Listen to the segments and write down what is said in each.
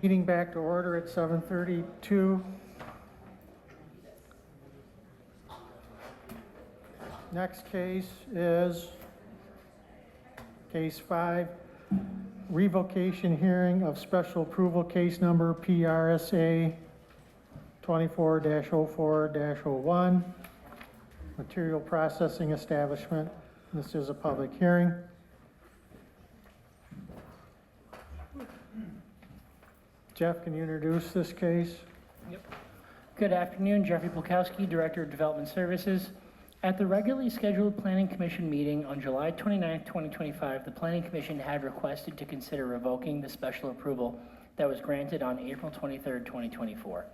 Meeting back to order at 7:32. Next case is case 5, revocation hearing of special approval case number PRSA 24-04-01, material processing establishment. This is a public hearing. Jeff, can you introduce this case? Yep. Good afternoon, Jeffrey Polkowski, Director of Development Services. At the regularly scheduled Planning Commission meeting on July 29, 2025, the Planning Commission had requested to consider revoking the special approval that was granted on April 23, 2024.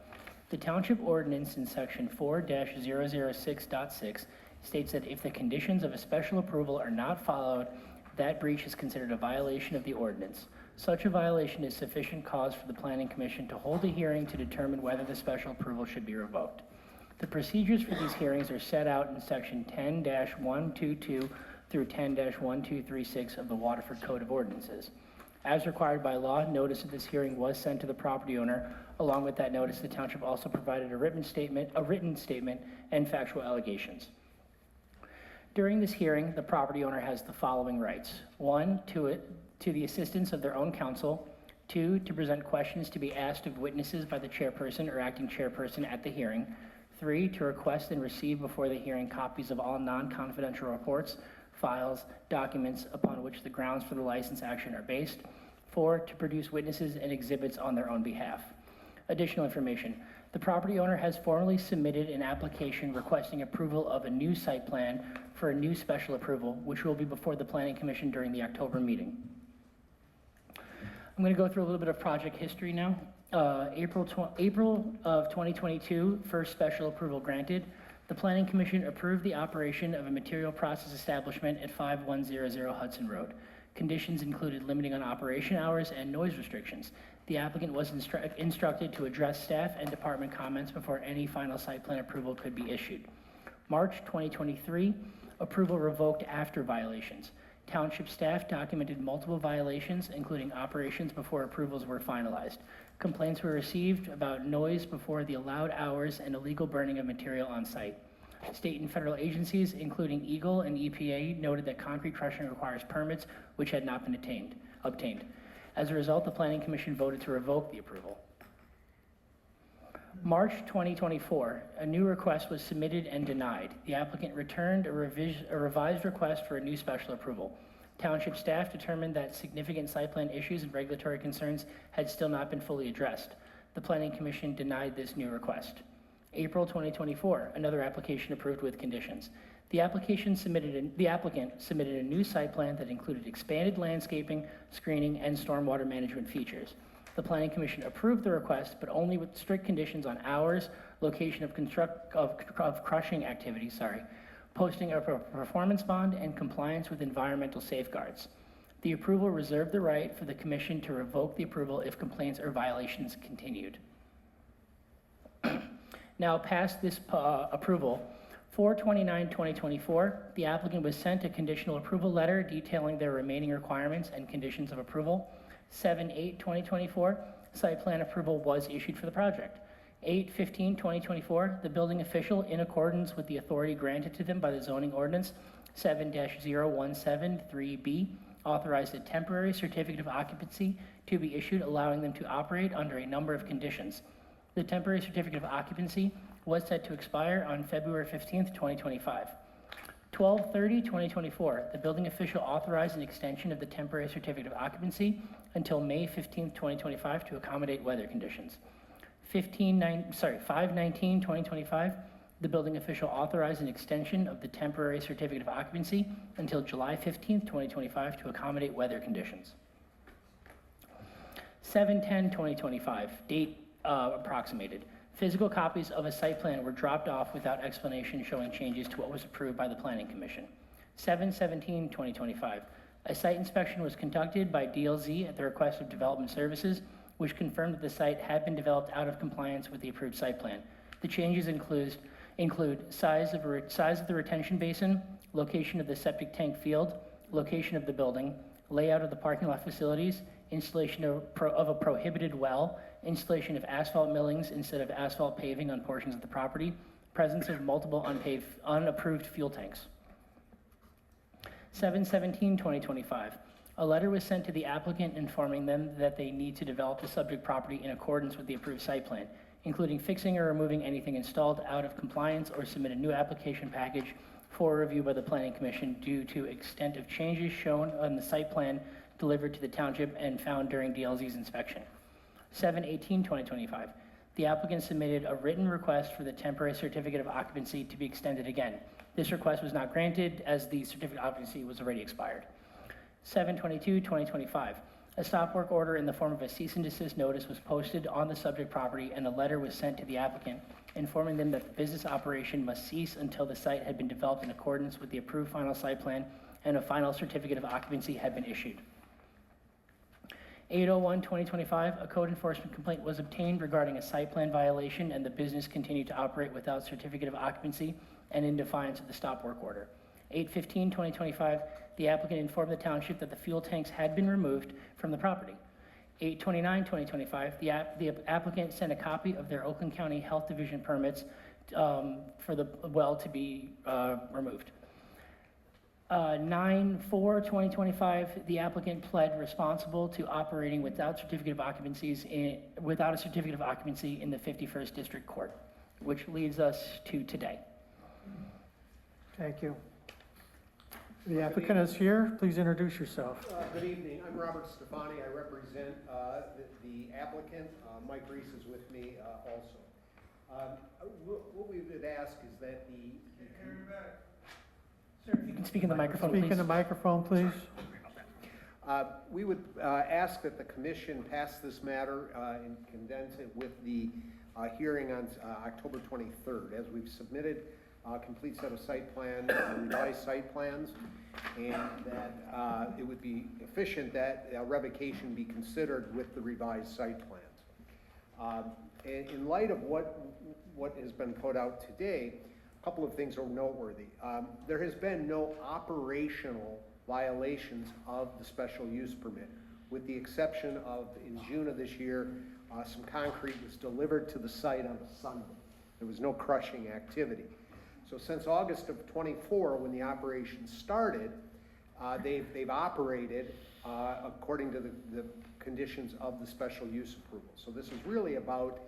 The Township Ordinance in Section 4-006.6 states that if the conditions of a special approval are not followed, that breach is considered a violation of the ordinance. Such a violation is sufficient cause for the Planning Commission to hold a hearing to determine whether the special approval should be revoked. The procedures for these hearings are set out in Section 10-122 through 10-1236 of the Waterford Code of Ordinances. As required by law, notice of this hearing was sent to the property owner. Along with that notice, the Township also provided a written statement and factual allegations. During this hearing, the property owner has the following rights. 1, to the assistance of their own counsel. 2, to present questions to be asked of witnesses by the chairperson or acting chairperson at the hearing. 3, to request and receive before the hearing copies of all non-confidential reports, files, documents upon which the grounds for the license action are based. 4, to produce witnesses and exhibits on their own behalf. Additional information. The property owner has formally submitted an application requesting approval of a new site plan for a new special approval, which will be before the Planning Commission during the October meeting. I'm going to go through a little bit of project history now. April of 2022, first special approval granted. The Planning Commission approved the operation of a material process establishment at 5100 Hudson Road. Conditions included limiting on operation hours and noise restrictions. The applicant was instructed to address staff and department comments before any final site plan approval could be issued. March 2023, approval revoked after violations. Township staff documented multiple violations, including operations before approvals were finalized. Complaints were received about noise before the allowed hours and illegal burning of material on site. State and federal agencies, including EGLE and EPA, noted that concrete crushing requires permits, which had not been obtained. As a result, the Planning Commission voted to revoke the approval. March 2024, a new request was submitted and denied. The applicant returned a revised request for a new special approval. Township staff determined that significant site plan issues and regulatory concerns had still not been fully addressed. The Planning Commission denied this new request. April 2024, another application approved with conditions. The applicant submitted a new site plan that included expanded landscaping, screening, and stormwater management features. The Planning Commission approved the request, but only with strict conditions on hours, location of crushing activities, posting of a performance bond, and compliance with environmental safeguards. The approval reserved the right for the Commission to revoke the approval if complaints or violations continued. Now, past this approval, 4/29/2024, the applicant was sent a conditional approval letter detailing their remaining requirements and conditions of approval. 7/8/2024, site plan approval was issued for the project. 8/15/2024, the building official, in accordance with the authority granted to them by the zoning ordinance 7-0173B, authorized a temporary certificate of occupancy to be issued, allowing them to operate under a number of conditions. The temporary certificate of occupancy was set to expire on February 15th, 2025. 12/30/2024, the building official authorized an extension of the temporary certificate of occupancy until May 15th, 2025 to accommodate weather conditions. 5/19/2025, the building official authorized an extension of the temporary certificate of occupancy until July 15th, 2025 to accommodate weather conditions. 7/10/2025, date approximated. Physical copies of a site plan were dropped off without explanation showing changes to what was approved by the Planning Commission. 7/17/2025, a site inspection was conducted by DLZ at the request of Development Services, which confirmed that the site had been developed out of compliance with the approved site plan. The changes include size of the retention basin, location of the septic tank field, location of the building, layout of the parking lot facilities, installation of a prohibited well, installation of asphalt millings instead of asphalt paving on portions of the property, presence of multiple unapproved fuel tanks. 7/17/2025, a letter was sent to the applicant informing them that they need to develop the subject property in accordance with the approved site plan, including fixing or removing anything installed out of compliance or submit a new application package for review by the Planning Commission due to extent of changes shown on the site plan delivered to the township and found during DLZ's inspection. 7/18/2025, the applicant submitted a written request for the temporary certificate of occupancy to be extended again. This request was not granted as the certificate of occupancy was already expired. 7/22/2025, a stop work order in the form of a cease and desist notice was posted on the subject property and a letter was sent to the applicant informing them that the business operation must cease until the site had been developed in accordance with the approved final site plan and a final certificate of occupancy had been issued. 8/01/2025, a code enforcement complaint was obtained regarding a site plan violation and the business continued to operate without certificate of occupancy and in defiance of the stop work order. 8/15/2025, the applicant informed the township that the fuel tanks had been removed from the property. 8/29/2025, the applicant sent a copy of their Oakland County Health Division permits for the well to be removed. 9/4/2025, the applicant pled responsible to operating without a certificate of occupancy in the 51st District Court, which leads us to today. Thank you. The applicant is here. Please introduce yourself. Good evening. I'm Robert Stefani. I represent the applicant. Mike Reese is with me also. What we would ask is that Sir, if you can speak in the microphone, Speak please. in the microphone, please. we would ask that the commission pass this matter and condense it with the hearing on October 23rd, as we've submitted a complete set of site plans, revised site plans, and that it would be efficient that revocation be considered with the revised site plans. In light of what has been put out today, a couple of things are noteworthy. There has been no operational violations of the special use permit, with the exception of, in June of this year, some concrete was delivered to the site on a Sunday. There was no crushing activity. So since August of 24, when the operation started, they've operated according to the conditions of the special use approval. So this is really about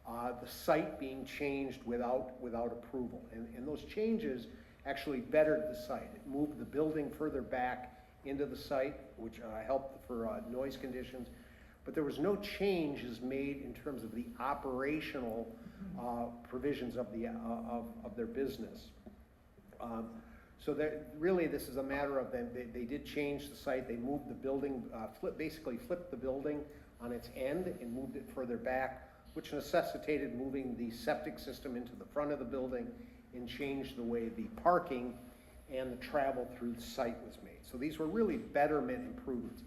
the site being changed without approval. And those changes actually bettered the site. It moved the building further back into the site, which helped for noise conditions. But there was no changes made in terms of the operational provisions of their business. So really this is a matter of them. They did change the site. They moved the building, basically flipped the building on its end and moved it further back, which necessitated moving the septic system into the front of the building and changed the way the parking and the travel through the site was made. So these were really betterment improvements.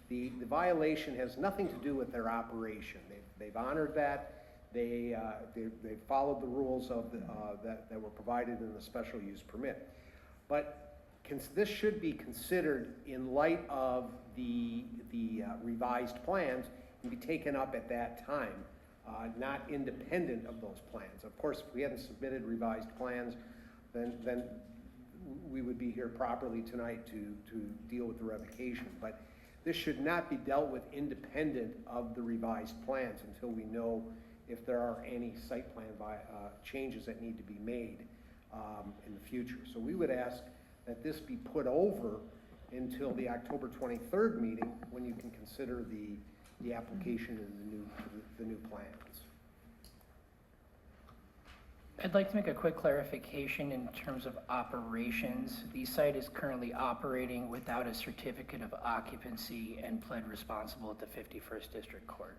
The violation has nothing to do with their operation. They've honored that. They followed the rules of that were provided in the special use permit. But this should be considered in light of the revised plans and be taken up at that time, not independent of those plans. Of course, if we hadn't submitted revised plans, then we would be here properly tonight to deal with the revocation. But this should not be dealt with independent of the revised plans until we know if there are any site plan changes that need to be made in the future. So we would ask that this be put over until the October 23rd meeting, when you can consider the application and the new plans. I'd like to make a quick clarification in terms of operations. The site is currently operating without a certificate of occupancy and pled responsible at the 51st District Court.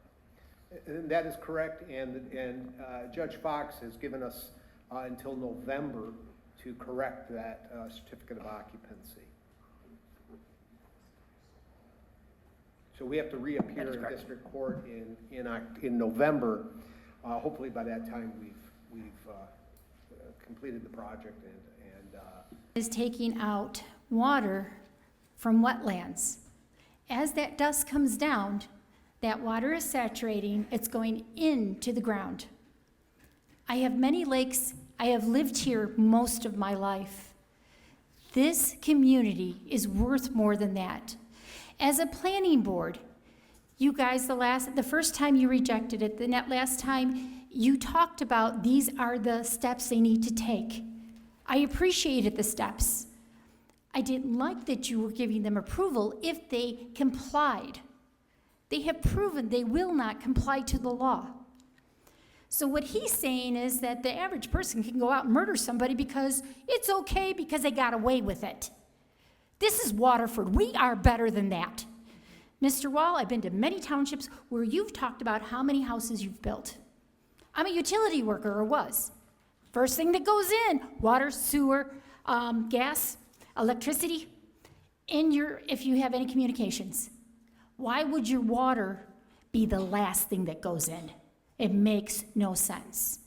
And that is correct, and Judge Fox has given us until November to correct that certificate of occupancy. So we have to reappear in District Court in November. Hopefully by that time we've completed the project and is taking out water from wetlands. As that dust comes down, that water is saturating, it's going into the ground. I have many lakes. I have lived here most of my life. This community is worth more than that. As a planning board, you guys, the first time you rejected it, the last time you talked about these are the steps they need to take. I appreciated the steps. I didn't like that you were giving them approval if they complied. They have proven they will not comply to the law. So what he's saying is that the average person can go out and murder somebody because it's okay because they got away with it. This is Waterford. We are better than that. Mr. Wall, I've been to many townships where you've talked about how many houses you've built. I'm a utility worker, or was. First thing that goes in, water, sewer, gas, electricity, if you have any communications. Why would your water be the last thing that goes in? It makes no sense.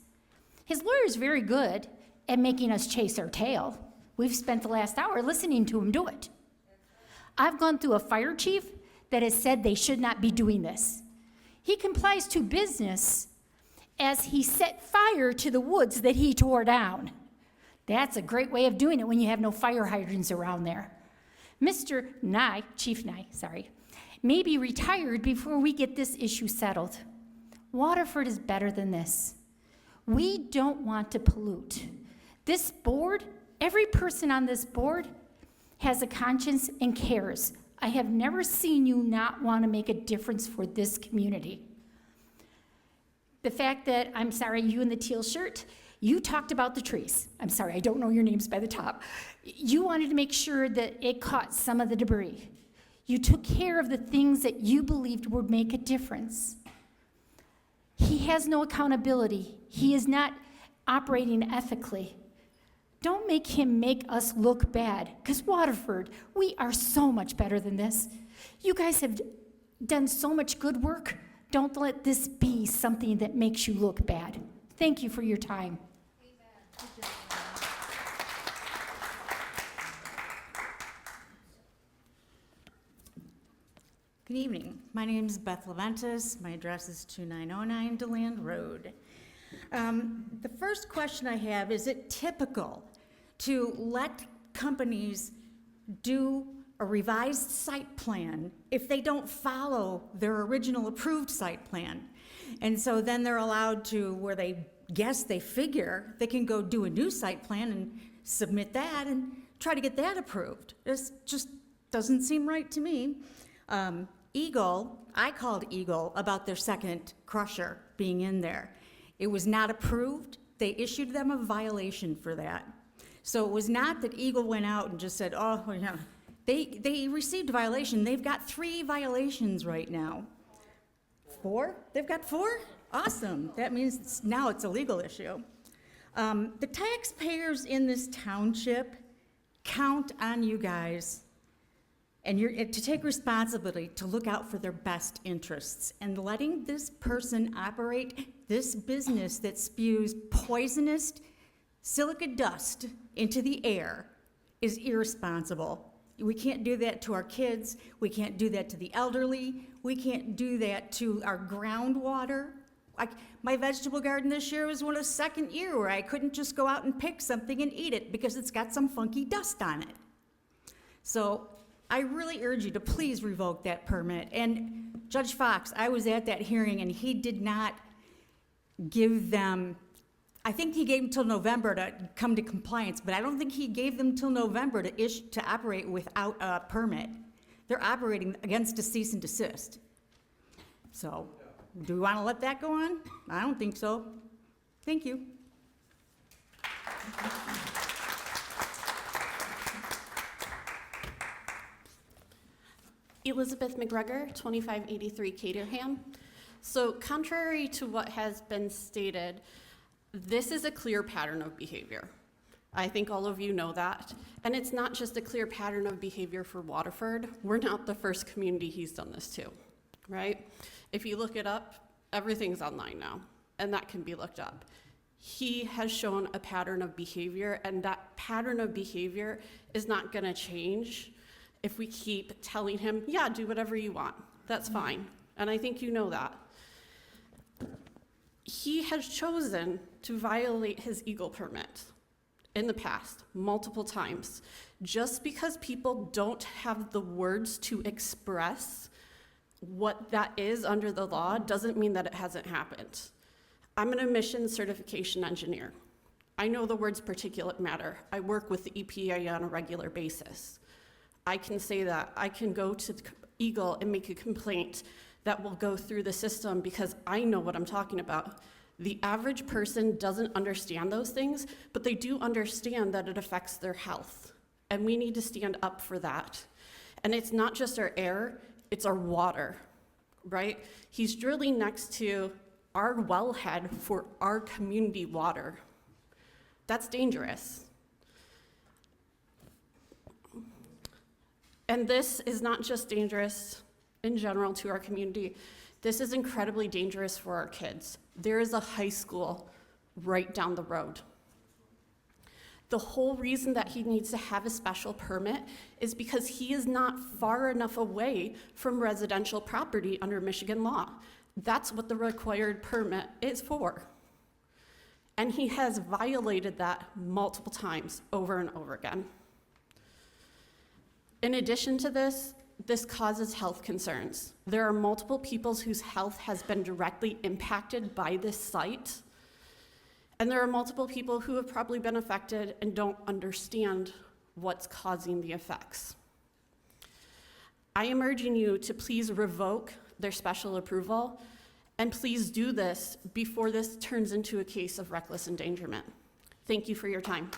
His lawyer is very good at making us chase our tail. We've spent the last hour listening to him do it. I've gone through a fire chief that has said they should not be doing this. He complies to business as he set fire to the woods that he tore down. That's a great way of doing it when you have no fire hydrants around there. Mr. Nye, Chief Nye, may be retired before we get this issue settled. Waterford is better than this. We don't want to pollute. This board, every person on this board has a conscience and cares. I have never seen you not want to make a difference for this community. The fact that, I'm sorry, you in the teal shirt, you talked about the trees. I'm sorry, I don't know your names by the top. You wanted to make sure that it caught some of the debris. You took care of the things that you believed would make a difference. He has no accountability. He is not operating ethically. Don't make him make us look bad, because Waterford, we are so much better than this. You guys have done so much good work. Don't let this be something that makes you look bad. Thank you for your time. Good evening. My name is Beth Leventis. My address is 2909 DeLand Road. The first question I have, is it typical to let companies do a revised site plan if they don't follow their original approved site plan? And so then they're allowed to, where they guess, they figure, they can go do a new site plan and submit that and try to get that approved. This just doesn't seem right to me. Eagle, I called Eagle about their second crusher being in there. It was not approved. They issued them a violation for that. So it was not that Eagle went out and just said, oh, well, yeah. They received a violation. They've got 3 violations right now. 4? They've got 4? Awesome. That means now it's a legal issue. The taxpayers in this township count on you guys and to take responsibility to look out for their best interests. And letting this person operate this business that spews poisonous silica dust into the air is irresponsible. We can't do that to our kids. We can't do that to the elderly. We can't do that to our groundwater. My vegetable garden this year was one of the second year where I couldn't just go out and pick something and eat it because it's got some funky dust on it. So I really urge you to please revoke that permit. And Judge Fox, I was at that hearing and he did not give them, I think he gave them till November to come to compliance, but I don't think he gave them till November to operate without a permit. They're operating against a cease and desist. So, do we want to let that go on? I don't think so. Thank you. Elizabeth McGregor, 2583 Caterham. So contrary to what has been stated, this is a clear pattern of behavior. I think all of you know that. And it's not just a clear pattern of behavior for Waterford. We're not the first community he's done this to, right? If you look it up, everything's online now, and that can be looked up. He has shown a pattern of behavior, and that pattern of behavior is not gonna change if we keep telling him, yeah, do whatever you want. That's fine. And I think you know that. He has chosen to violate his Eagle permit in the past, multiple times. Just because people don't have the words to express what that is under the law doesn't mean that it hasn't happened. I'm an emissions certification engineer. I know the words particulate matter. I work with the EPA on a regular basis. I can say that. I can go to Eagle and make a complaint that will go through the system because I know what I'm talking about. The average person doesn't understand those things, but they do understand that it affects their health. And we need to stand up for that. And it's not just our air, it's our water, right? He's drilling next to our wellhead for our community water. That's dangerous. And this is not just dangerous in general to our community. This is incredibly dangerous for our kids. There is a high school right down the road. The whole reason that he needs to have a special permit is because he is not far enough away from residential property under Michigan law. That's what the required permit is for. And he has violated that multiple times over and over again. In addition to this causes health concerns. There are multiple people whose health has been directly impacted by this site. And there are multiple people who have probably been affected and don't understand what's causing the effects. I am urging you to please revoke their special approval, and please do this before this turns into a case of reckless endangerment. Thank you for your time.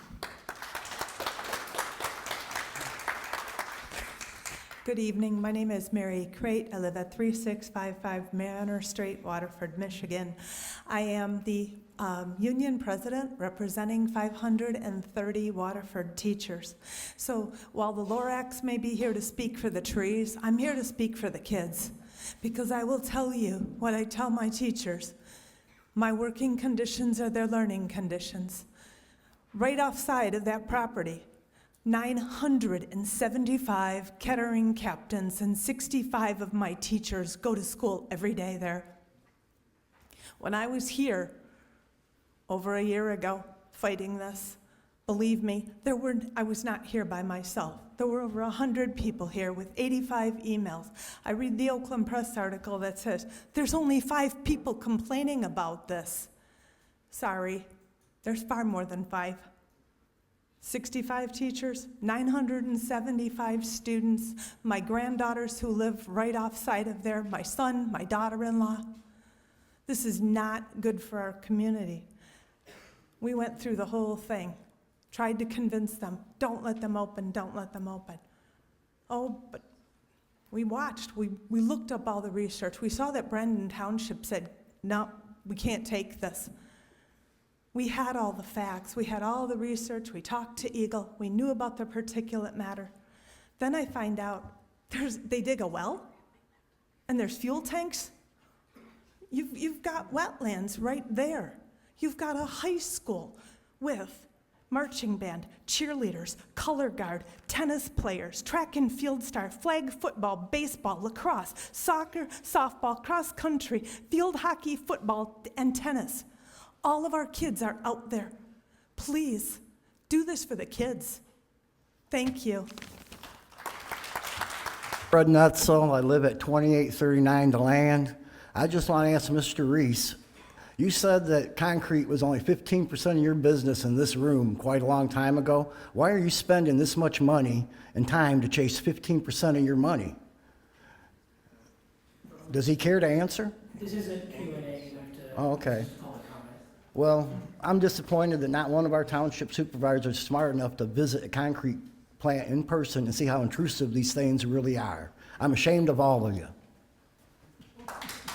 Good evening. My name is Mary Crate. I live at 3655 Manor Street, Waterford, Michigan. I am the union president representing 530 Waterford teachers. So while the Lorax may be here to speak for the trees, I'm here to speak for the kids. Because I will tell you what I tell my teachers. My working conditions are their learning conditions. Right offside of that property, 975 Kettering captains and 65 of my teachers go to school every day there. When I was here over a year ago fighting this, believe me, I was not here by myself. There were over 100 people here with 85 emails. I read the Oakland Press article that says, there's only 5 people complaining about this. Sorry, there's far more than 5. 65 teachers, 975 students, my granddaughters who live right offside of there, my son, my daughter-in-law. This is not good for our community. We went through the whole thing, tried to convince them, don't let them open, don't let them open. Oh, but we watched, we looked up all the research. We saw that Brandon Township said, no, we can't take this. We had all the facts, we had all the research, we talked to Eagle, we knew about the particulate matter. Then I find out they dig a well, and there's fuel tanks. You've got wetlands right there. You've got a high school with marching band, cheerleaders, color guard, tennis players, track and field star, flag football, baseball, lacrosse, soccer, softball, cross country, field hockey, football, and tennis. All of our kids are out there. Please, do this for the kids. Thank you. Fred Nutzel, I live at 2839 DeLand. I just want to ask Mr. Reese, you said that concrete was only 15% of your business in this room quite a long time ago. Why are you spending this much money and time to chase 15% of your money? Does he care to answer? This is a Q&A. You have to. Oh, okay. Public comment. Well, I'm disappointed that not one of our township supervisors is smart enough to visit a concrete plant in person and see how intrusive these things really are. I'm ashamed of all of you.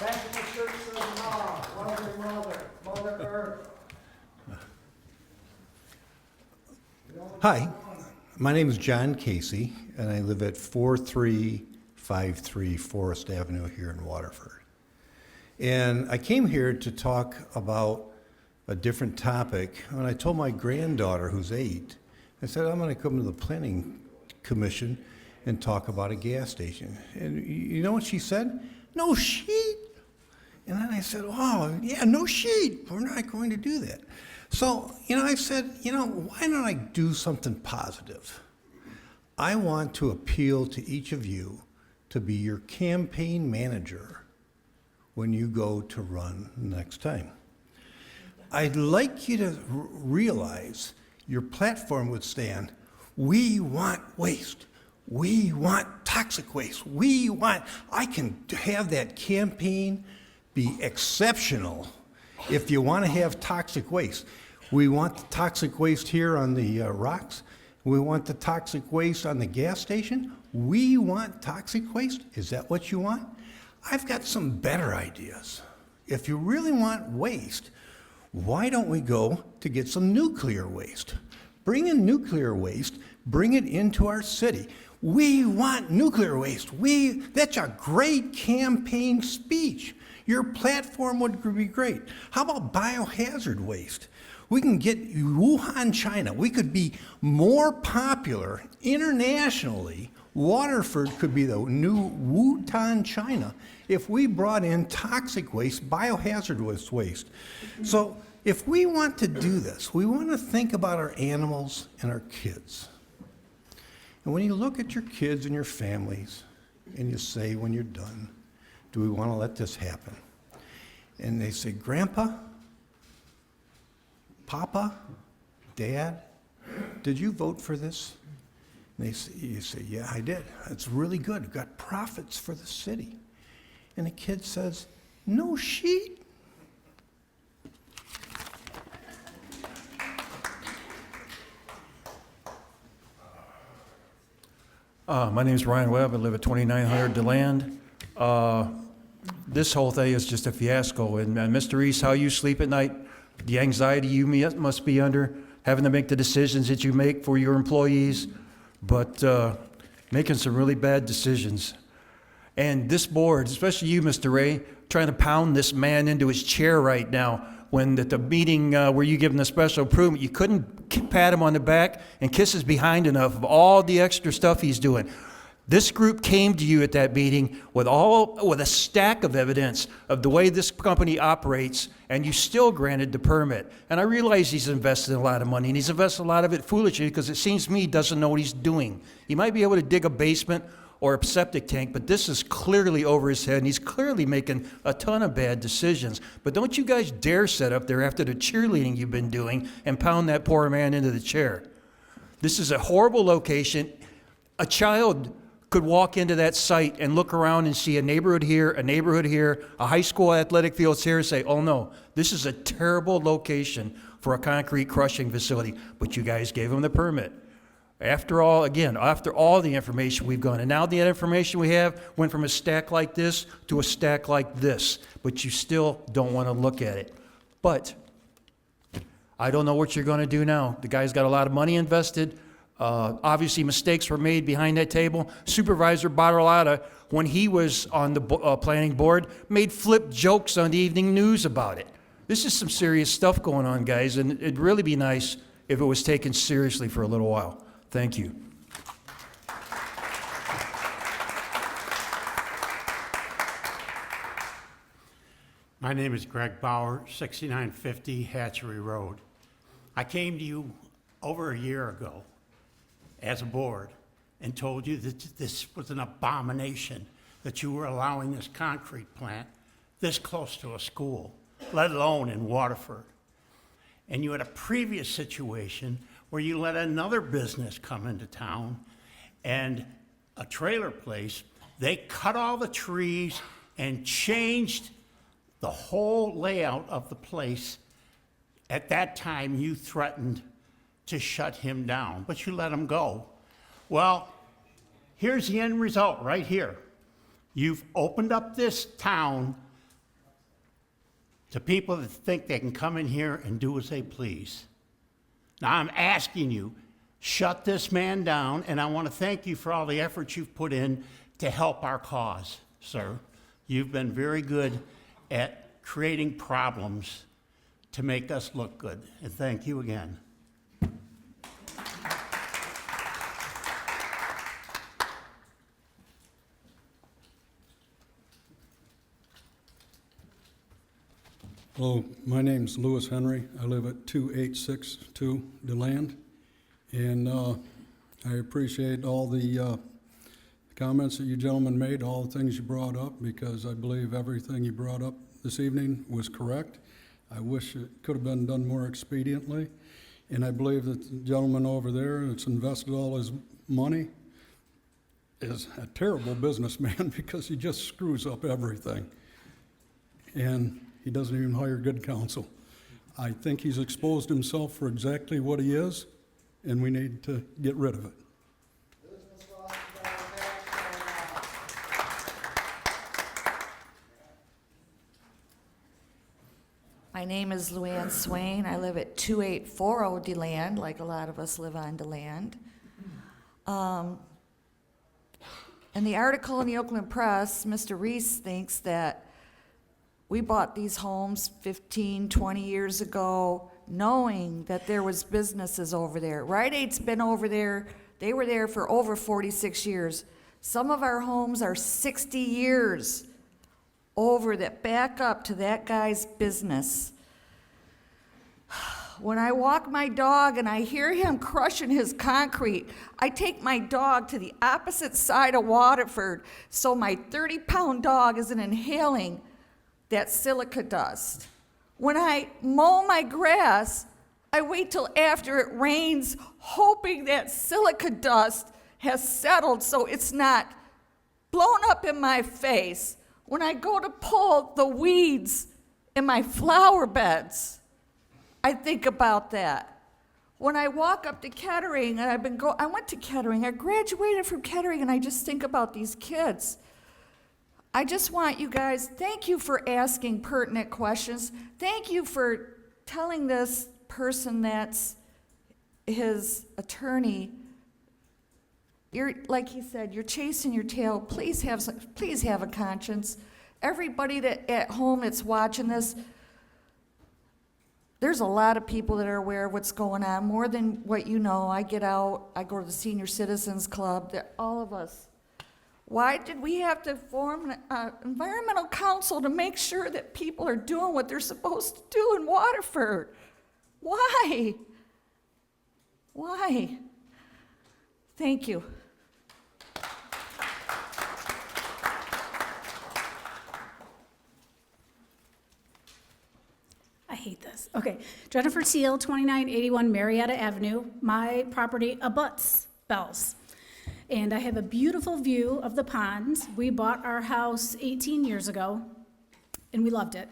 Back in the church says, Mother Earth. Hi, my name is John Casey, and I live at 4353 Forest Avenue here in Waterford. And I came here to talk about a different topic. When I told my granddaughter, who's 8, I said, I'm going to come to the Planning Commission and talk about a gas station. And you know what she said? No sheet. And then I said, oh, yeah, no sheet. We're not going to do that. So, I said, why don't I do something positive? I want to appeal to each of you to be your campaign manager when you go to run next time. I'd like you to realize your platform would stand, we want waste. We want toxic waste. I can have that campaign be exceptional if you want to have toxic waste. We want the toxic waste here on the rocks. We want the toxic waste on the gas station. We want toxic waste. Is that what you want? I've got some better ideas. If you really want waste, why don't we go to get some nuclear waste? Bring in nuclear waste, bring it into our city. We want nuclear waste. That's a great campaign speech. Your platform would be great. How about biohazard waste? We can get Wuhan, China. We could be more popular internationally. Waterford could be the new Wuhan, China, if we brought in toxic waste, biohazard waste. So if we want to do this, we want to think about our animals and our kids. And when you look at your kids and your families, and you say when you're done, do we want to let this happen? And they say, Grandpa, Papa, Dad, did you vote for this? And you say, yeah, I did. It's really good. We've got profits for the city. And the kid says, no sheet. My name is Ryan Webb. I live at 2900 DeLand. This whole thing is just a fiasco. And Mr. Reese, how you sleep at night, the anxiety you must be under, having to make the decisions that you make for your employees, but making some really bad decisions. And this board, especially you, Mr. Ray, trying to pound this man into his chair right now, when at the meeting where you give him the special improvement, you couldn't pat him on the back and kiss his behind enough of all the extra stuff he's doing. This group came to you at that meeting with a stack of evidence of the way this company operates, and you still granted the permit. And I realize he's invested a lot of money, and he's invested a lot of it foolishly because it seems to me he doesn't know what he's doing. He might be able to dig a basement or a septic tank, but this is clearly over his head, and he's clearly making a ton of bad decisions. But don't you guys dare sit up there after the cheerleading you've been doing and pound that poor man into the chair. This is a horrible location. A child could walk into that site and look around and see a neighborhood here, a high school athletic fields here, and say, oh no, this is a terrible location for a concrete crushing facility. But you guys gave him the permit. After all the information we've gone, and now the information we have went from a stack like this to a stack like this, but you still don't want to look at it. But I don't know what you're going to do now. The guy's got a lot of money invested. Obviously, mistakes were made behind that table. Supervisor Bartolotta, when he was on the planning board, made flip jokes on the evening news about it. This is some serious stuff going on, guys, and it'd really be nice if it was taken seriously for a little while. Thank you. My name is Greg Bauer, 6950 Hatchery Road. I came to you over a year ago as a board and told you that this was an abomination, that you were allowing this concrete plant this close to a school, let alone in Waterford. And you had a previous situation where you let another business come into town and a trailer place, they cut all the trees and changed the whole layout of the place. At that time, you threatened to shut him down, but you let him go. Well, here's the end result right here. You've opened up this town to people that think they can come in here and do as they please. Now I'm asking you, shut this man down, and I want to thank you for all the efforts you've put in to help our cause, sir. You've been very good at creating problems to make us look good, and thank you again. Hello, my name's Lewis Henry. I live at 2862 DeLand, and I appreciate all the comments that you gentlemen made, all the things you brought up, because I believe everything you brought up this evening was correct. I wish it could have been done more expediently, and I believe that the gentleman over there that's invested all his money is a terrible businessman because he just screws up everything. And he doesn't even hire good counsel. I think he's exposed himself for exactly what he is, and we need to get rid of it. My name is Luann Swain. I live at 2840 DeLand, like a lot of us live on DeLand. In the article in the Oakland Press, Mr. Reese thinks that we bought these homes 15, 20 years ago, knowing that there was businesses over there. Rite Aid's been over there. They were there for over 46 years. Some of our homes are 60 years over that back up to that guy's business. When I walk my dog and I hear him crushing his concrete, I take my dog to the opposite side of Waterford so my 30-pound dog isn't inhaling that silica dust. When I mow my grass, I wait till after it rains, hoping that silica dust has settled so it's not blown up in my face. When I go to pull the weeds in my flower beds, I think about that. When I walk up to Kettering, and I went to Kettering, I graduated from Kettering, and I just think about these kids. I just want you guys, thank you for asking pertinent questions. Thank you for telling this person that's his attorney, you're, like he said, you're chasing your tail. Please have a conscience. Everybody that at home that's watching this, there's a lot of people that are aware of what's going on, more than what you know. I get out, I go to the Senior Citizens Club, all of us. Why did we have to form an environmental council to make sure that people are doing what they're supposed to do in Waterford? Why? Why? Thank you. I hate this. Okay, Jennifer Teal, 2981 Marietta Avenue. My property abuts Bell's. And I have a beautiful view of the pond. We bought our house 18 years ago, and we loved it.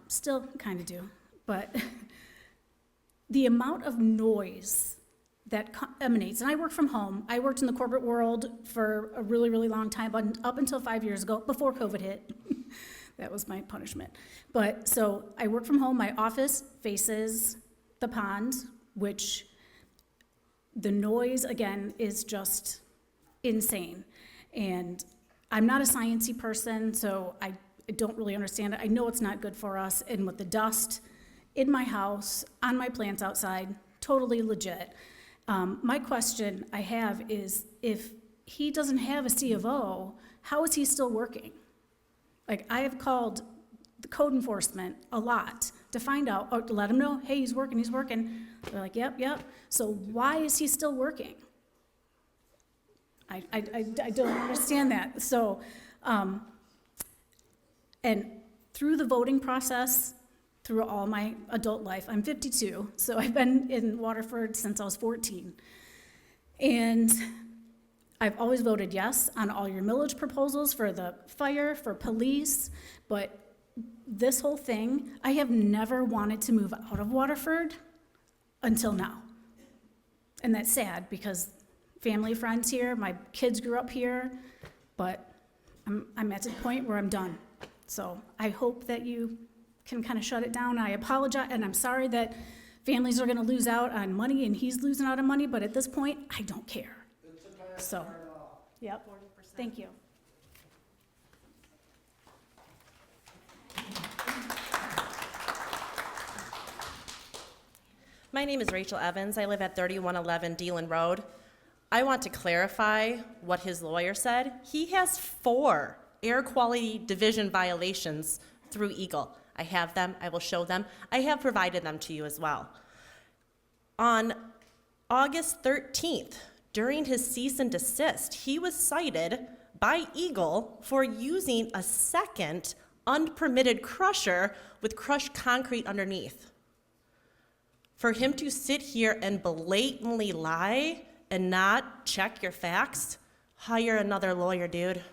Still kind of do. But the amount of noise that emanates, and I work from home. I worked in the corporate world for a really, really long time, but up until 5 years ago, before COVID hit. That was my punishment. But so I work from home. My office faces the pond, which the noise, again, is just insane. And I'm not a sciencey person, so I don't really understand it. I know it's not good for us. And with the dust in my house, on my plants outside, totally legit. My question I have is, if he doesn't have a C of O, how is he still working? Like, I have called the code enforcement a lot to find out, or to let him know, hey, he's working. They're like, yep. So why is he still working? I don't understand that. So, and through the voting process, through all my adult life, I'm 52, so I've been in Waterford since I was 14. And I've always voted yes on all your millage proposals for the fire, for police, but this whole thing, I have never wanted to move out of Waterford until now. And that's sad because family, friends here, my kids grew up here, but I'm at the point where I'm done. So I hope that you can kind of shut it down. I apologize, and I'm sorry that families are gonna lose out on money and he's losing out on money, but at this point, I don't care. So, yep, thank you. My name is Rachel Evans. I live at 3111 Deland Road. I want to clarify what his lawyer said. He has 4 air quality division violations through Eagle. I have them. I will show them. I have provided them to you as well. On August 13th, during his cease and desist, he was cited by Eagle for using a second unpermitted crusher with crushed concrete underneath. For him to sit here and blatantly lie and not check your facts, hire another lawyer, dude.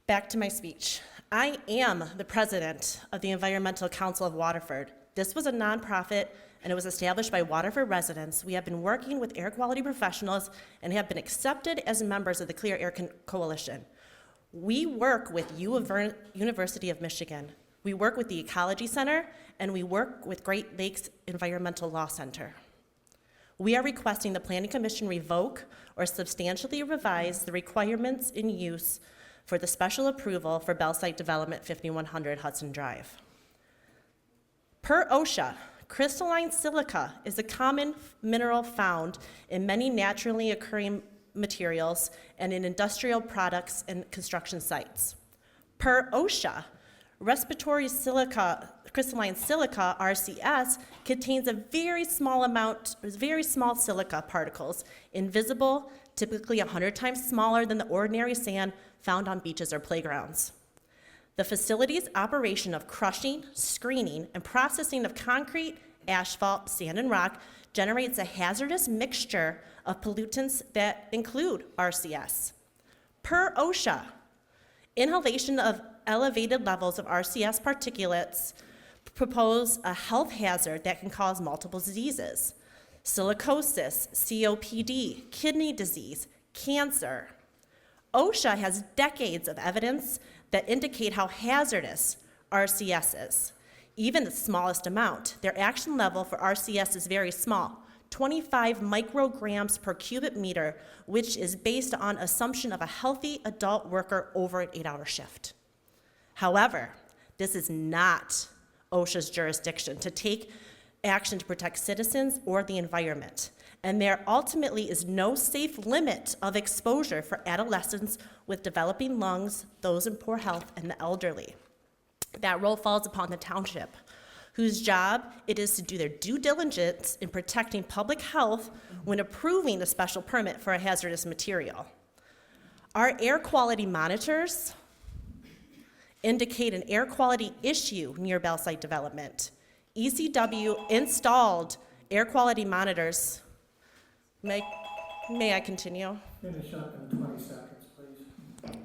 Back to my speech. I am the president of the Environmental Council of Waterford. This was a nonprofit, and it was established by Waterford residents. We have been working with air quality professionals and have been accepted as members of the Clear Air Coalition. We work with University of Michigan. We work with the Ecology Center, and we work with Great Lakes Environmental Law Center. We are requesting the Planning Commission revoke or substantially revise the requirements in use for the special approval for Bell Site Development 5100 Hudson Drive. Per OSHA, crystalline silica is a common mineral found in many naturally occurring materials and in industrial products and construction sites. Per OSHA, respiratory silica, crystalline silica, RCS, contains a very small silica particles, invisible, typically 100 times smaller than the ordinary sand found on beaches or playgrounds. The facility's operation of crushing, screening, and processing of concrete, asphalt, sand, and rock generates a hazardous mixture of pollutants that include RCS. Per OSHA, inhalation of elevated levels of RCS particulates propose a health hazard that can cause multiple diseases: silicosis, COPD, kidney disease, cancer. OSHA has decades of evidence that indicate how hazardous RCS is. Even the smallest amount, their action level for RCS is very small, 25 micrograms per cubic meter, which is based on assumption of a healthy adult worker over an 8-hour shift. However, this is not OSHA's jurisdiction to take action to protect citizens or the environment. And there ultimately is no safe limit of exposure for adolescents with developing lungs, those in poor health, and the elderly. That role falls upon the township, whose job it is to do their due diligence in protecting public health when approving a special permit for a hazardous material. Our air quality monitors indicate an air quality issue near Bell Site Development. ECW installed air quality monitors. May I continue? Finish up in 20 seconds, please.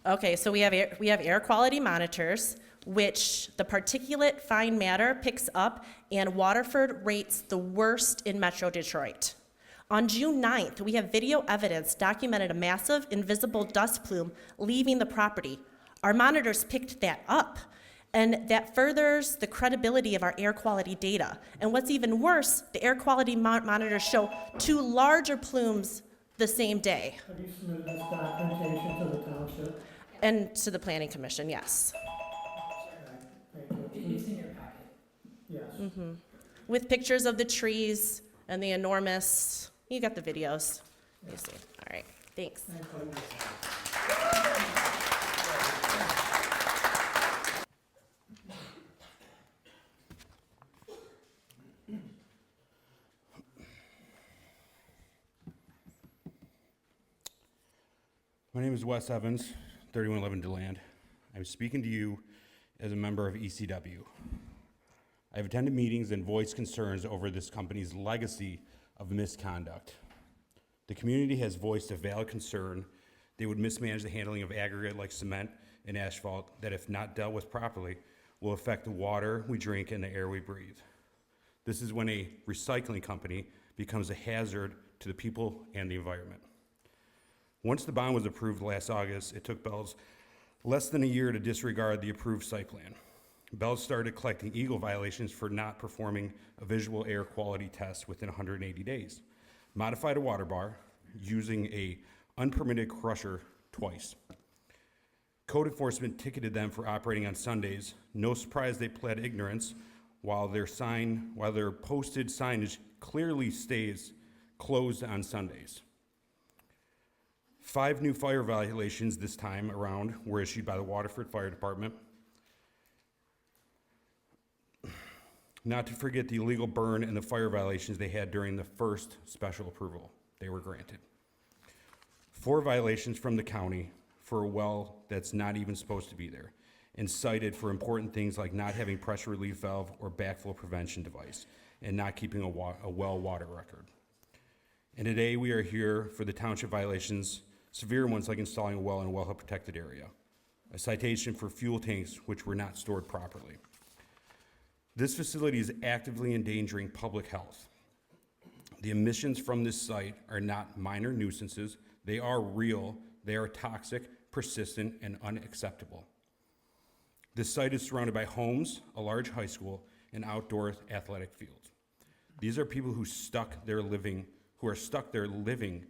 Okay, so we have air quality monitors, which the particulate fine matter picks up, and Waterford rates the worst in Metro Detroit. On June 9th, we have video evidence documented a massive invisible dust plume leaving the property. Our monitors picked that up, and that furthers the credibility of our air quality data. And what's even worse, the air quality monitors show 2 larger plumes the same day. Have you submitted this documentation to the township? And to the Planning Commission, yes. Thank you. It's in your packet. Yes. With pictures of the trees and the enormous, you got the videos. You see. All right, thanks. My name is Wes Evans, 3111 DeLand. I'm speaking to you as a member of ECW. I've attended meetings and voiced concerns over this company's legacy of misconduct. The community has voiced a valid concern they would mismanage the handling of aggregate like cement and asphalt that, if not dealt with properly, will affect the water we drink and the air we breathe. This is when a recycling company becomes a hazard to the people and the environment. Once the bond was approved last August, it took Bell's less than a year to disregard the approved site plan. Bell started collecting Eagle violations for not performing a visual air quality test within 180 days, modified a water bar using a unpermitted crusher twice. Code enforcement ticketed them for operating on Sundays. No surprise they pled ignorance while their posted signage clearly stays closed on Sundays. 5 new fire violations this time around were issued by the Waterford Fire Department. Not to forget the illegal burn and the fire violations they had during the first special approval they were granted. 4 violations from the county for a well that's not even supposed to be there, and cited for important things like not having pressure relief valve or backflow prevention device, and not keeping a well water record. And today we are here for the township violations, severe ones like installing a well in a wellhead protected area, a citation for fuel tanks which were not stored properly. This facility is actively endangering public health. The emissions from this site are not minor nuisances. They are real, they are toxic, persistent, and unacceptable. This site is surrounded by homes, a large high school, and outdoor athletic fields. These are people who are stuck there living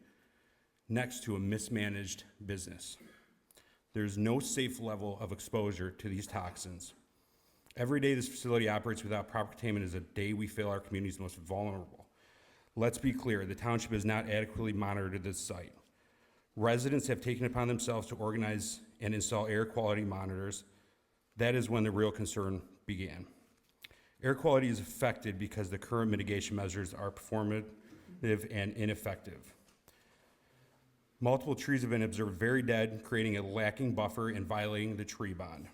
next to a mismanaged business. There's no safe level of exposure to these toxins. Every day this facility operates without proper containment is a day we fail our community's most vulnerable. Let's be clear, the township has not adequately monitored this site. Residents have taken upon themselves to organize and install air quality monitors. That is when the real concern began. Air quality is affected because the current mitigation measures are performative and ineffective. Multiple trees have been observed very dead, creating a lacking buffer and violating the tree bond.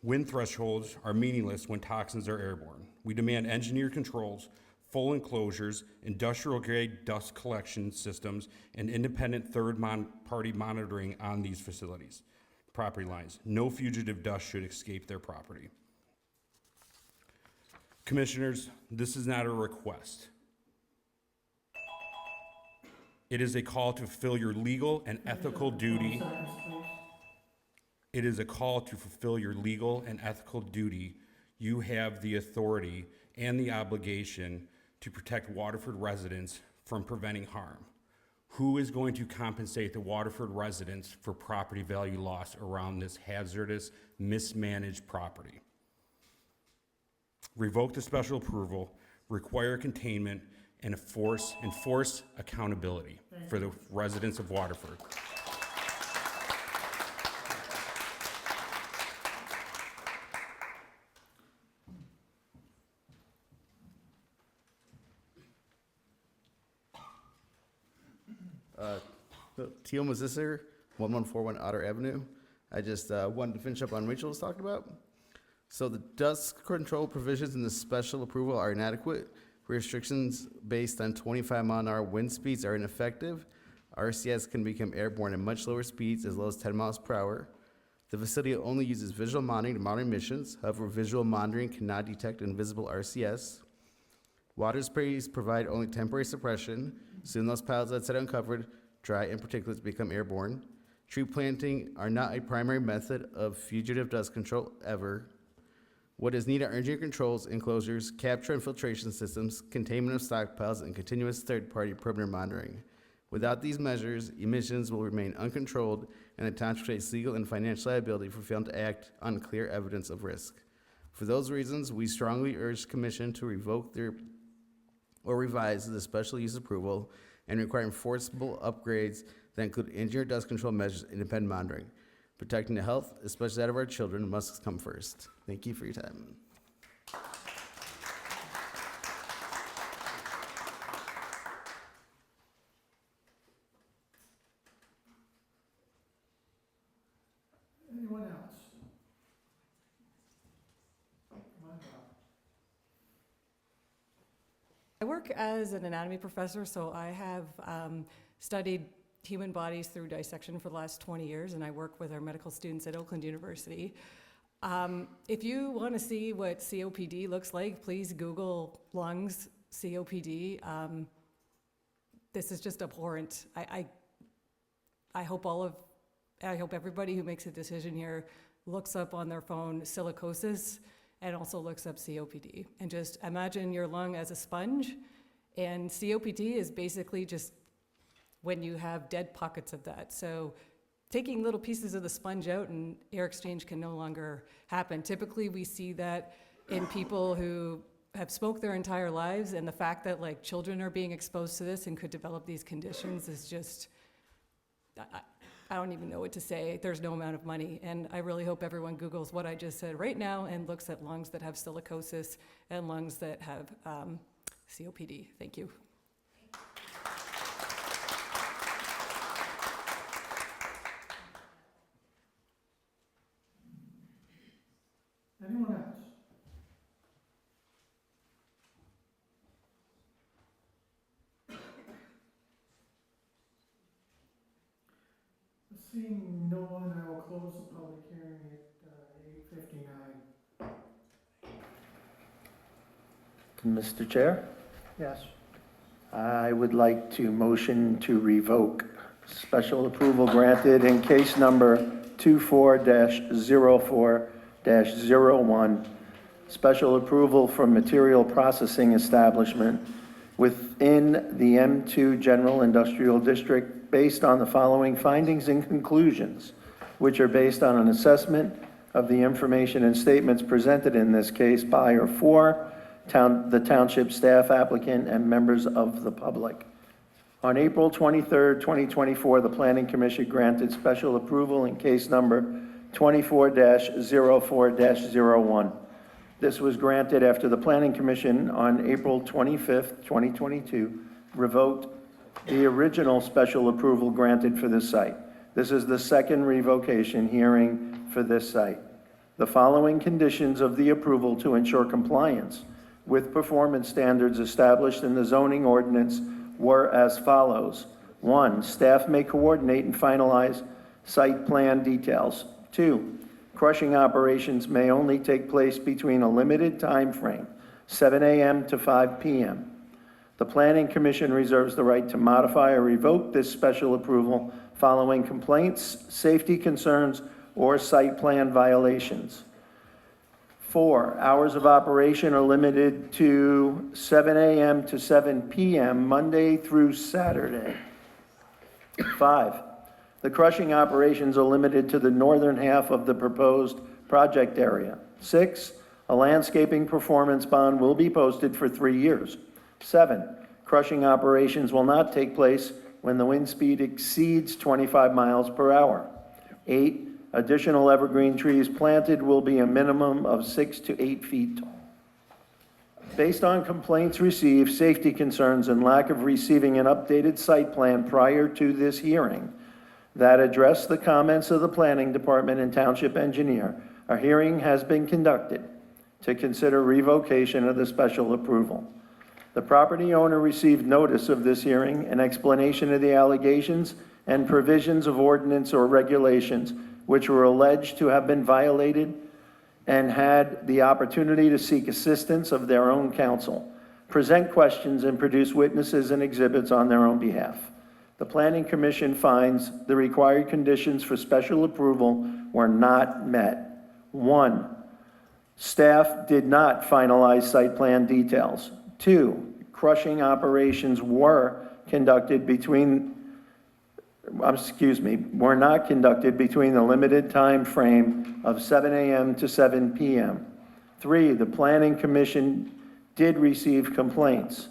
Wind thresholds are meaningless when toxins are airborne. We demand engineered controls, full enclosures, industrial-grade dust collection systems, and independent third-party monitoring on these facilities, property lines. No fugitive dust should escape their property. Commissioners, this is not a request. It is a call to fulfill your legal and ethical duty. It is a call to fulfill your legal and ethical duty. You have the authority and the obligation to protect Waterford residents from preventing harm. Who is going to compensate the Waterford residents for property value loss around this hazardous, mismanaged property? Revoke the special approval, require containment, and enforce accountability for the residents of Waterford. Teal Mazisser, 1141 Otter Avenue. I just wanted to finish up on Rachel was talking about. So the dust control provisions in the special approval are inadequate. Restrictions based on 25-mile-an-hour wind speeds are ineffective. RCS can become airborne at much lower speeds, as low as 10 miles per hour. The facility only uses visual monitoring to monitor emissions. However, visual monitoring cannot detect invisible RCS. Water sprays provide only temporary suppression. Soon those piles that sit uncovered, dry, and particulates become airborne. Tree planting are not a primary method of fugitive dust control ever. What is needed are engineered controls, enclosures, capture and filtration systems, containment of stockpiles, and continuous third-party perimeter monitoring. Without these measures, emissions will remain uncontrolled, and the township faces legal and financial liability for failing to act on clear evidence of risk. For those reasons, we strongly urge the Commission to revoke or revise the special use approval and require enforceable upgrades that include engineered dust control measures and independent monitoring. Protecting the health, especially that of our children, must come first. Thank you for your time. Anyone else? Come on up. I work as an anatomy professor, so I have studied human bodies through dissection for the last 20 years, and I work with our medical students at Oakland University. If you want to see what COPD looks like, please Google lungs COPD. This is just abhorrent. I hope everybody who makes a decision here looks up on their phone silicosis and also looks up COPD. And just imagine your lung as a sponge, and COPD is basically just when you have dead pockets of that. So taking little pieces of the sponge out and air exchange can no longer happen. Typically we see that in people who have smoked their entire lives, and the fact that like children are being exposed to this and could develop these conditions is just, I don't even know what to say. There's no amount of money, and I really hope everyone Googles what I just said right now and looks at lungs that have silicosis and lungs that have COPD. Thank you. Anyone else? Seeing no one, I will close the public hearing at 8:59. Mr. Chair, Yes. I would like to motion to revoke special approval granted in case number 24-04-01, special approval for material processing establishment within the M2 General Industrial District based on the following findings and conclusions, which are based on an assessment of the information and statements presented in this case by or for the township staff, applicant, and members of the public. On April 23rd, 2024, the Planning Commission granted special approval in case number 24-04-01. This was granted after the Planning Commission on April 25th, 2022, revoked the original special approval granted for this site. This is the second revocation hearing for this site. The following conditions of the approval to ensure compliance with performance standards established in the zoning ordinance were as follows. 1, staff may coordinate and finalize site plan details. 2, crushing operations may only take place between a limited time frame, 7 a.m. to 5 p.m. The Planning Commission reserves the right to modify or revoke this special approval following complaints, safety concerns, or site plan violations. 4, hours of operation are limited to 7 a.m. to 7 p.m. Monday through Saturday. 5, the crushing operations are limited to the northern half of the proposed project area. 6, a landscaping performance bond will be posted for 3 years. 7, crushing operations will not take place when the wind speed exceeds 25 miles per hour. 8, additional evergreen trees planted will be a minimum of 6 to 8 feet tall. Based on complaints received, safety concerns, and lack of receiving an updated site plan prior to this hearing that address the comments of the Planning Department and Township Engineer, a hearing has been conducted to consider revocation of the special approval. The property owner received notice of this hearing, an explanation of the allegations and provisions of ordinance or regulations which were alleged to have been violated, and had the opportunity to seek assistance of their own counsel, present questions, and produce witnesses and exhibits on their own behalf. The Planning Commission finds the required conditions for special approval were not met. 1, staff did not finalize site plan details. 2, crushing operations were not conducted between the limited time frame of 7 a.m. to 7 p.m. 3, the Planning Commission did receive complaints.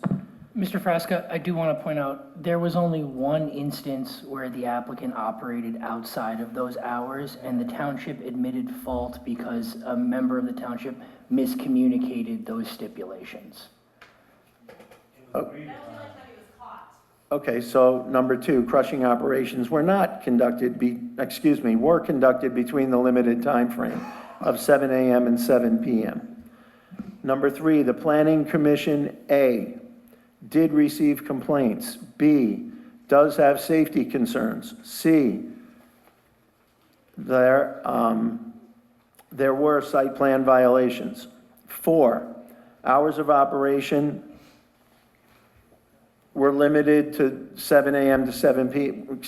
Mr. Frasca, I do want to point out, there was only one instance where the applicant operated outside of those hours, and the township admitted fault because a member of the township miscommunicated those stipulations. Okay, so number 2, crushing operations were conducted between the limited time frame of 7 a.m. and 7 p.m. Number 3, the Planning Commission, A, did receive complaints. B, does have safety concerns. C, there were site plan violations. 4, hours of operation were limited to 7 a.m. to 7 p.m.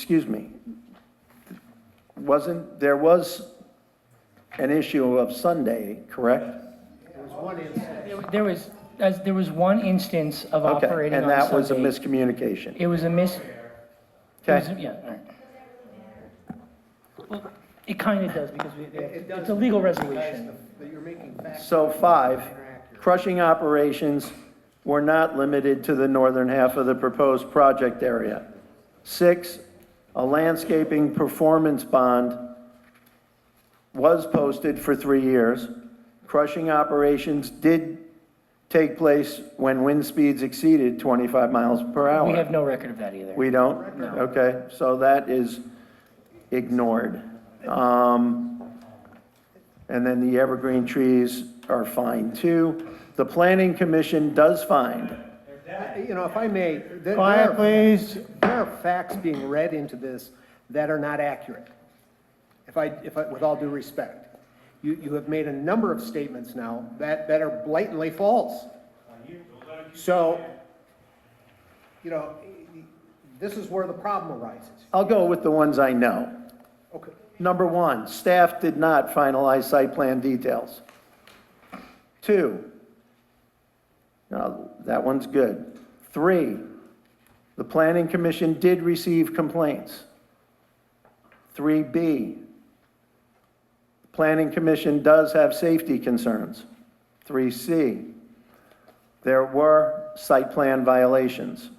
There was an issue of Sunday, correct? There was one instance. There was one instance of Okay, operating on and that was a Sunday. miscommunication. It was a Okay. Yeah, all right. Well, it kind of does because It does it's a legal because resolution. You're making facts. So 5, crushing operations were not limited to the northern half of the proposed project area. 6, a landscaping performance bond was posted for 3 years. Crushing operations did take place when wind speeds exceeded 25 miles per hour. We have no record of that either. We don't? No. Okay, so that is ignored. And then the evergreen trees are fine too. The planning commission does find. You know, if I may, Quiet, please. There are facts being read into this that are not accurate. If I, with all due respect. You have made a number of statements now that are blatantly false. So, you know, this is where the problem arises. I'll go with the ones I know. Okay. Number 1, staff did not finalize site plan details. 2, now, that one's good. 3, the planning commission did receive complaints. 3B, planning commission does have safety concerns. 3C, there were site plan violations.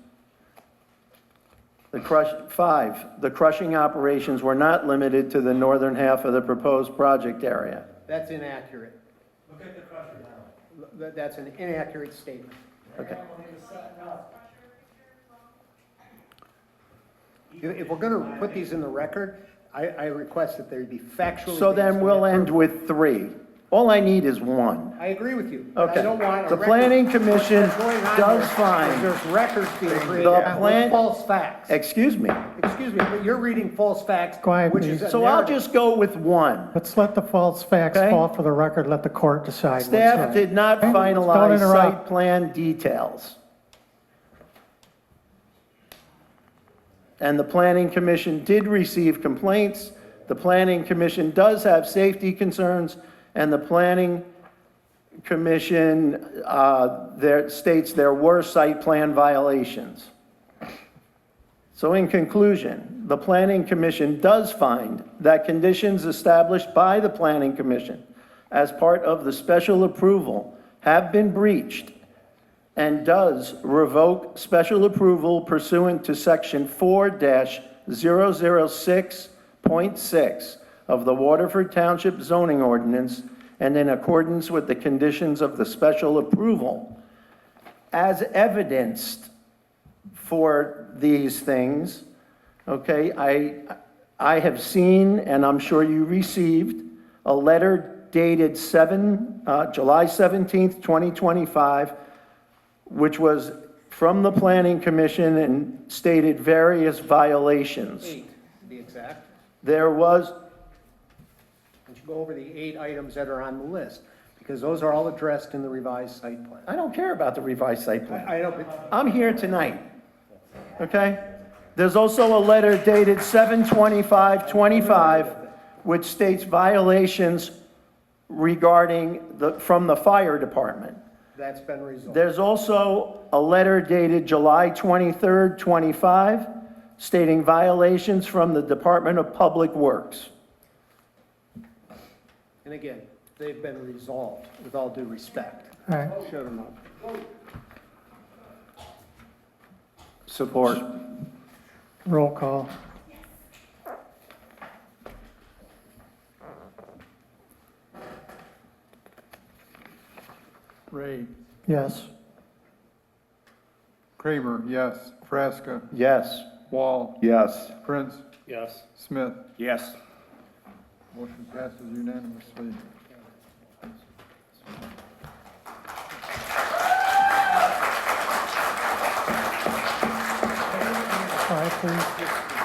5, the crushing operations were not limited to the northern half of the proposed project area. That's inaccurate. Look at the crusher now. That's an inaccurate statement. Okay. If we're going to put these in the record, I request that they be factually. So then based. we'll end with 3. All I need is 1. I agree with you. but I Okay. don't want a The record- planning commission what's going on does here find- is There's records being created The with plan- false facts. Excuse me. Excuse me, but you're reading false facts. Quiet, which please. is a So I'll narrative. just go with 1. Let's let the false facts Okay. fall for the record, let the court decide what's Staff right. did not Okay? Don't finalize interrupt. site plan details. And the planning commission did receive complaints. The planning commission does have safety concerns, and the planning commission there states there were site plan violations. So in conclusion, the planning commission does find that conditions established by the planning commission as part of the special approval have been breached and does revoke special approval pursuant to section 4-006.6 of the Waterford Township zoning ordinance and in accordance with the conditions of the special approval. As evidenced for these things, okay, I have seen, and I'm sure you received, a letter dated July 17th, 2025, which was from the Planning Commission and stated various violations. 8, to be exact. There was, Don't you go over the 8 items that are on the list, because those are all addressed in the revised site plan. I don't care about the revised site plan. I don't, but I'm here tonight, okay? There's also a letter dated 7/25/25, which states violations regarding from the fire department. that's been resolved. There's also a letter dated July 23rd, 25, stating violations from the Department of Public Works. And again, they've been resolved, with all due respect. All right. Shut them up. Support. Roll call. Ray, Yes. Kramer, yes. Frasca, Yes. Wall, Yes. Prince, Yes. Smith. Yes. Motion passes unanimously. Quiet, please.